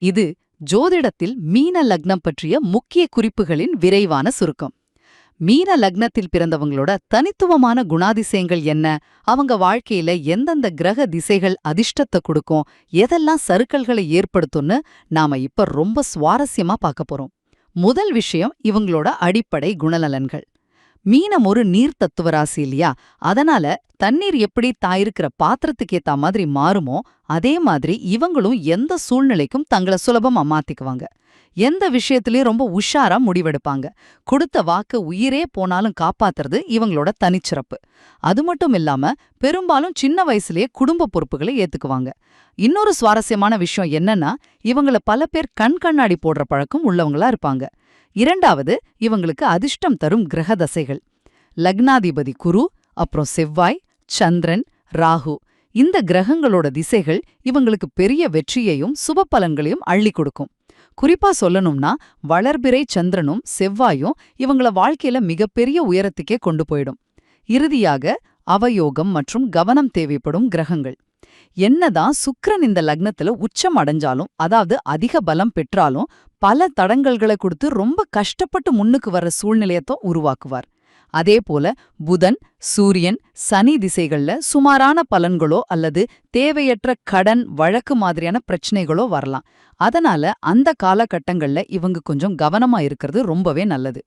இது ஜோதிடத்தில் மீன லக்னம் பற்றிய முக்கிய குறிப்புகளின் விரைவான சுருக்கம். மீன லக்னத்தில் பிறந்தவங்களோட தனித்துவமான குணாதிசயங்கள் என்ன, அவங்க வாழ்க்கையில எந்தெந்த கிரக திசைகள் அதிர்ஷ்டத்தை கொடுக்கும், எதெல்லாம் சறுக்கல்களை ஏற்படுத்தும்னு நாம இப்ப ரொம்ப சுவாரஸ்யமா பார்க்க போறோம். முதல் விஷயம் இவங்களோட அடிப்படை குணநலன்கள். மீனம் ஒரு நீர் தத்துவ ராசி இல்லையா, அதனால தண்ணீர் எப்படி தாயிருக்கிற பாத்திரத்துக்கு ஏத்த மாதிரி மாறுமோ அதே மாதிரி இவங்களும் எந்த சூழ்நிலைக்கும் தங்களை சுலபமா மாத்திக்குவாங்க. எந்த விஷயத்திலயும் ரொம்ப உஷாரா முடிவெடுப்பாங்க. கொடுத்த வாக்கு உயிரே போனாலும் காப்பாத்துறது இவங்களோட தனிச்சிறப்பு. அது மட்டும் இல்லாம பெரும்பாலும் சின்ன வயசுலயே குடும்ப பொறுப்புகளை ஏத்துக்குவாங்க. இன்னொரு சுவாரஸ்யமான விஷயம் என்னன்னா, இவங்கள பல பேர் கண் கண்ணாடி போடுற பழக்கம் உள்ளவங்களா இருப்பாங்க. இரண்டாவது, இவங்களுக்கு அதிர்ஷ்டம் தரும் கிரக தசைகள். லக்னாதிபதி குரு, அப்புறம் செவ்வாய், சந்திரன், ராகு, இந்த கிரகங்களோட திசைகள் இவங்களுக்கு பெரிய வெற்றியையும் சுப பலன்களையும் அள்ளி கொடுக்கும். குறிப்பா சொல்லணும்னா, வளர்பிறை சந்திரனும் செவ்வாயும் இவங்கள வாழ்க்கையில மிகப்பெரிய உயரத்துக்கே கொண்டு போயிடும். இறுதியாக அவயோகம் மற்றும் கவனம் தேவைப்படும் கிரகங்கள். என்னதான் சுக்கிரன் இந்த லக்னத்துல உச்சம் அடைஞ்சாலும், அதாவது அதிக பலம் பெற்றாலும், பல தடங்கல்களை கொடுத்து ரொம்ப கஷ்டப்பட்டு முன்னுக்கு வர்ற சூழ்நிலையத்தான் உருவாக்குவார். அதே போல புதன், சூரியன், சனி திசைகள்ல சுமாரான பலன்களோ அல்லது தேவையற்ற கடன், வழக்கு மாதிரியான பிரச்சனைகளோ வரலாம். அதனால அந்த காலகட்டங்கள்ல இவங்க கொஞ்சம் கவனமா இருக்கிறது ரொம்பவே நல்லது.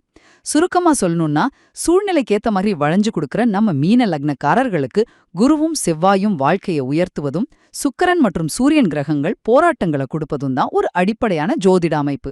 சுருக்கமா சொல்லணும்னா, சூழ்நிலைக்கேத்த மாதிரி வளைஞ்சு கொடுக்கற நம்ம மீன லக்னக்காரர்களுக்கு குருவும் செவ்வாயும் வாழ்க்கையை உயர்த்துவதும், சுக்கிரன் மற்றும் சூரியன் கிரகங்கள் போராட்டங்களை கொடுப்பதும் தான் ஒரு அடிப்படையான ஜோதிட அமைப்பு.